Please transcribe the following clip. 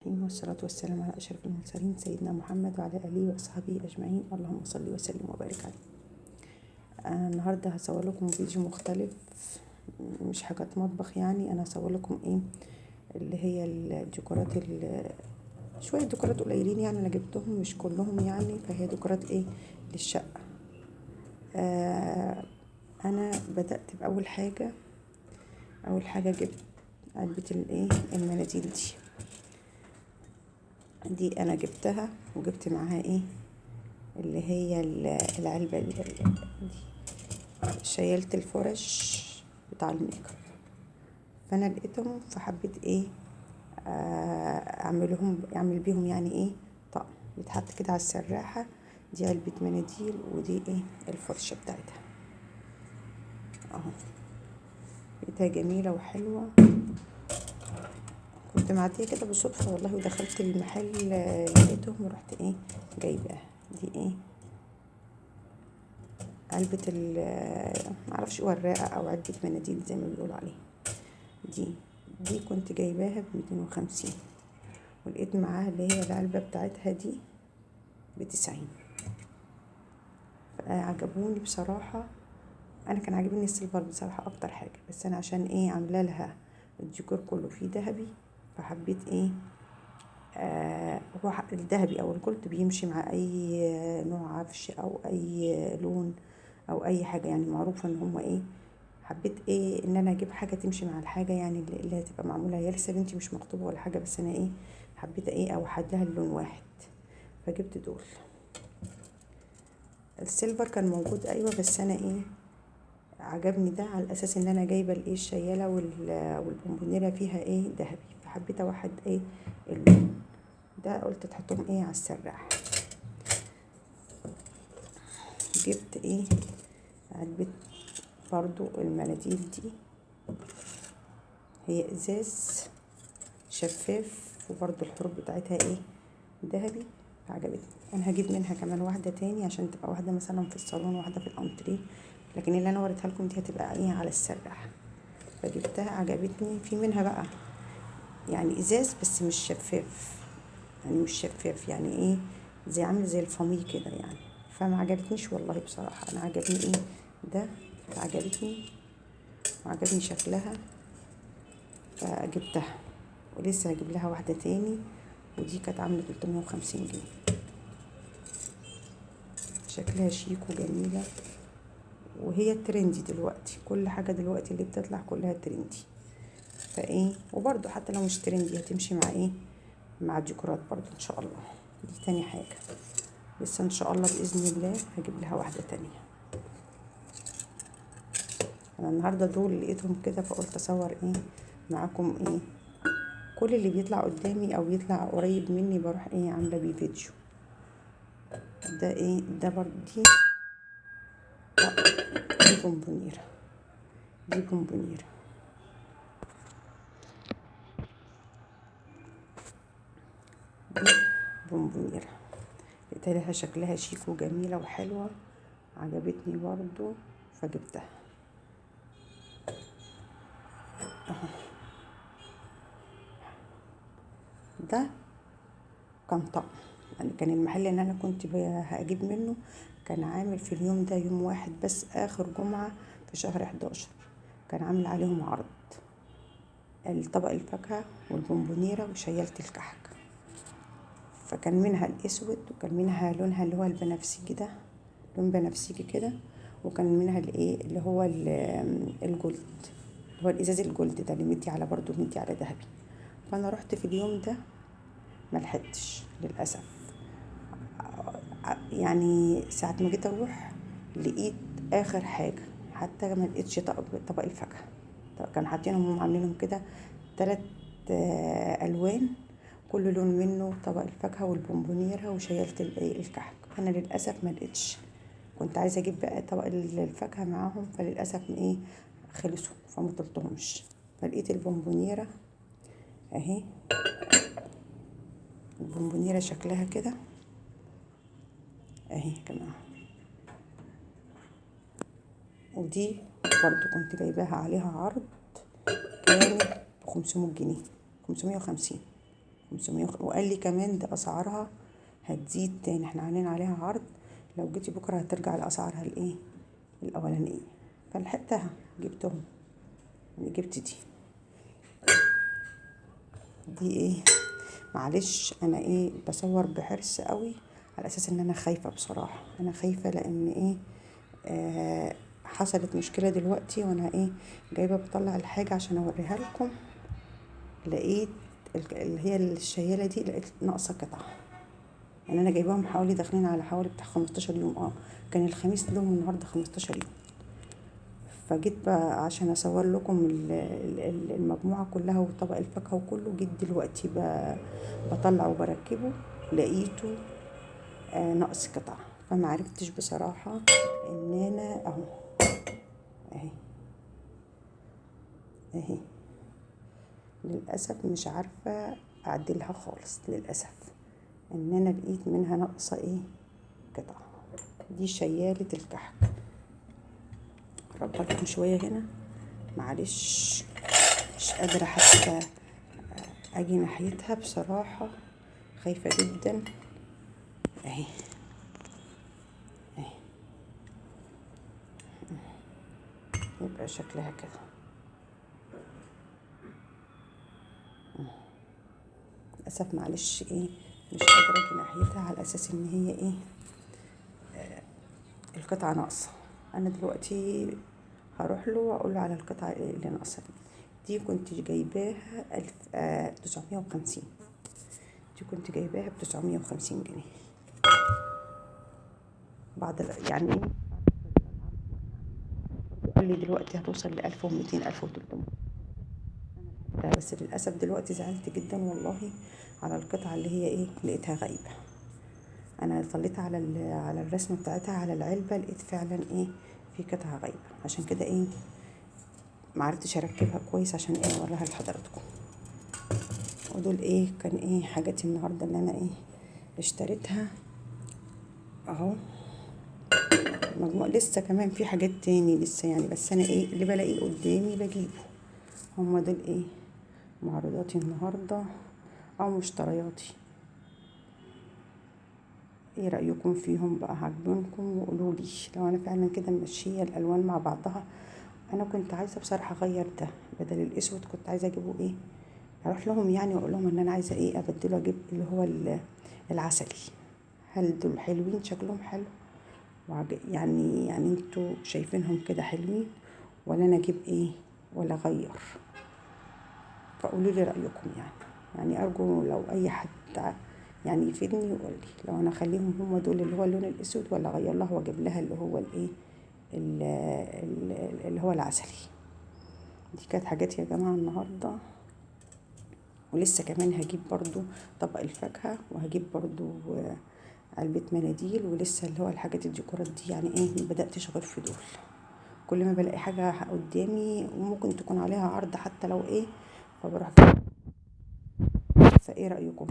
الرحيم، والصلاة والسلام على أشرف المرسلين سيدنا محمد وعلى آله وأصحابه أجمعين. اللهم صل وسلم وبارك عليه. النهاردة هصور لكم فيديو مختلف، مش حاجات مطبخ يعني. أنا هصور لكم اللي هي الديكورات، شوية ديكورات قليلين يعني، أنا جبتهم مش كلهم يعني، فهي ديكورات للشقة. أنا بدأت بأول حاجة. جبت علبة المناديل دي انا جبتها، وجبت معاها اللي هي العلبة دي شيلت الفرش بتاع الميك اب، فانا لقيتهم فحبيت اعمل بيهم يعني طقم بيتحط كده على السراحة. دي علبة مناديل، ودي الفرشة بتاعتها اهو، لقيتها جميلة وحلوة. كنت معدية كده بالصدفة والله، ودخلت المحل لقيتهم ورحت جايباها. دي علبة معرفش وراقة او علبة مناديل زي ما بيقولوا عليها. دي كنت جايباها ب250، ولقيت معاها اللي هي العلبة بتاعتها دي ب90. فعجبوني بصراحة. انا كان عاجبني السيلفر بصراحة اكتر حاجة، بس انا عشان عاملة لها الديكور كله فيه ذهبي، فحبيت هو الذهبي او الجولد بيمشي مع اي نوع عفش او اي لون او اي حاجة يعني، معروفة ان هم حبيت ان انا اجيب حاجة تمشي مع الحاجة يعني، اللي هتبقى معمولة. هي لسه بنتي مش مخطوبة ولا حاجة، بس انا حبيت اوحد لها اللون واحد، فجبت دول. السيلفر كان موجود ايوه، بس انا عجبني ده على اساس ان انا جايبه الشياله والبونبونيره فيها ذهبي، فحبيت اوحد اللون ده. قلت تحطهم على السراح. جبت علبه برضو المناديل دي، هي ازاز شفاف، وبرضو الحروف بتاعتها ذهبي، عجبتني. انا هجيب منها كمان واحده تاني عشان تبقى واحده مثلا في الصالون وواحده في الانتريه، لكن اللي انا وريتها لكم دي هتبقى على السراح. فجبتها عجبتني. في منها بقى يعني ازاز بس مش شفاف، يعني زي عامل زي الفامي كده يعني، فما عجبتنيش والله بصراحه. انا عجبني ده، عجبتني وعجبني شكلها فجبتها، ولسه هجيب لها واحده تاني، ودي كانت عامله 350 جنيه. شكلها شيك وجميله، وهي الترندي دلوقتي. كل حاجه دلوقتي اللي بتطلع كلها ترندي، وبرضو حتى لو مش ترندي هتمشي مع مع الديكورات برضو ان شاء الله. دي تاني حاجه، لسه ان شاء الله باذن الله هجيب لها واحده تانية. انا النهارده دول لقيتهم كده، فقلت اصور معاكم كل اللي بيطلع قدامي او بيطلع قريب مني بروح عامله بيه فيديو. ده ده برضو دي بونبونيره. دي بونبونيره، لقيت لها شكلها شيك وجميله وحلوه، عجبتني برضو فجبتها اهو. ده كان طقم يعني، كان المحل اللي انا كنت هجيب منه كان عامل في اليوم ده يوم واحد بس، اخر جمعة في شهر 11، كان عامل عليهم عرض الطبق الفاكهة والبونبونيرة وشيالة الكحك. فكان منها الاسود، وكان منها لونها اللي هو البنفسجي ده، لون بنفسجي كده، وكان منها اللي هو الجولد، اللي هو الازاز الجولد ده اللي مدي على برضو مدي على ذهبي. فانا رحت في اليوم ده ملحقتش للاسف يعني. ساعة ما جيت اروح لقيت اخر حاجة، حتى ما لقيتش طبق الفاكهة. كانوا حاطينهم هم عاملينهم كده 3 الوان، كل لون منه طبق الفاكهة والبونبونيرة وشيالة الكحك. انا للاسف ما لقيتش، كنت عايزة اجيب بقى طبق الفاكهة معاهم، فللاسف خلصوا فما طلتهمش. فلقيت البونبونيرة اهي، البونبونيرة شكلها كده اهي كمان. ودي برضو كنت جايباها عليها عرض، كانت ب500 جنيه، 550. 500 وقال لي كمان ده اسعارها هتزيد تاني، احنا عاملين عليها عرض، لو جيتي بكره هترجع لاسعارها الايه الاولانيه. فلحقتها جبتهم، يعني جبت دي ايه. معلش انا ايه بصور بحرص قوي على اساس ان انا خايفه، بصراحه انا خايفه لان ايه حصلت مشكله دلوقتي وانا ايه جايبه بطلع الحاجه عشان اوريها لكم. لقيت اللي هي الشياله دي لقيت ناقصه قطعه، يعني انا جايباهم حوالي داخلين على حوالي بتاع 15 يوم، كان الخميس لهم النهارده 15 يوم. فجيت بقى عشان اصور لكم المجموعه كلها وطبق الفاكهه وكله، جيت دلوقتي بطلع وبركبه لقيته نقص قطعه، فمعرفتش بصراحه ان انا اهو اهي اهي للاسف مش عارفه اعدلها خالص، للاسف ان انا لقيت منها ناقصه قطعه. دي شياله الكحك، قربت لكم شويه هنا، معلش مش قادره حتى اجي ناحيتها بصراحه، خايفه جدا. اهي اهي يبقى شكلها كده. للاسف معلش مش قادره اجي ناحيتها على اساس ان هي القطعه ناقصه. انا دلوقتي هروح له واقول له على القطعه اللي ناقصه دي كنت جايباها 1950، دي كنت جايباها ب950 جنيه بعد يعني قال لي دلوقتي هتوصل ل1200 1300. بس للاسف دلوقتي زعلت جدا والله على القطعه اللي هي لقيتها غايبه. انا طليت على الرسمه بتاعتها على العلبه، لقيت فعلا في قطعه غايبه، عشان كده معرفتش اركبها كويس عشان اوريها لحضراتكم. ودول كان حاجاتي النهارده اللي انا اشتريتها اهو. مجموعة لسه كمان في حاجات تاني لسه يعني، بس انا اللي بلاقيه قدامي بجيبه. هما دول معروضاتي النهارده او مشترياتي. ايه رأيكم فيهم بقى؟ عجبونكم؟ وقولولي لو انا فعلا كده ماشيه الالوان مع بعضها. انا كنت عايزه بصراحه اغير ده، بدل الاسود كنت عايزه اجيبه اروح لهم يعني واقول لهم ان انا عايزه ابدله، اجيب اللي هو العسلي. هل دول حلوين؟ شكلهم حلو يعني انتوا شايفينهم كده حلوين، ولا انا اجيب ولا اغير؟ فقولوا لي رايكم يعني ارجو لو اي حد يعني يفيدني ويقول لي لو انا اخليهم هم دول اللي هو اللون الاسود، ولا اغير لها واجيب لها اللي هو اللي هو العسلي. دي كانت حاجات يا جماعه النهارده. ولسه كمان هجيب برضو طبق الفاكهه، وهجيب برضو علبه مناديل، ولسه اللي هو الحاجات الديكورات دي يعني ما بداتش غير في دول. كل ما بلاقي حاجه قدامي وممكن تكون عليها عرض حتى لو فبروح. فايه رايكم؟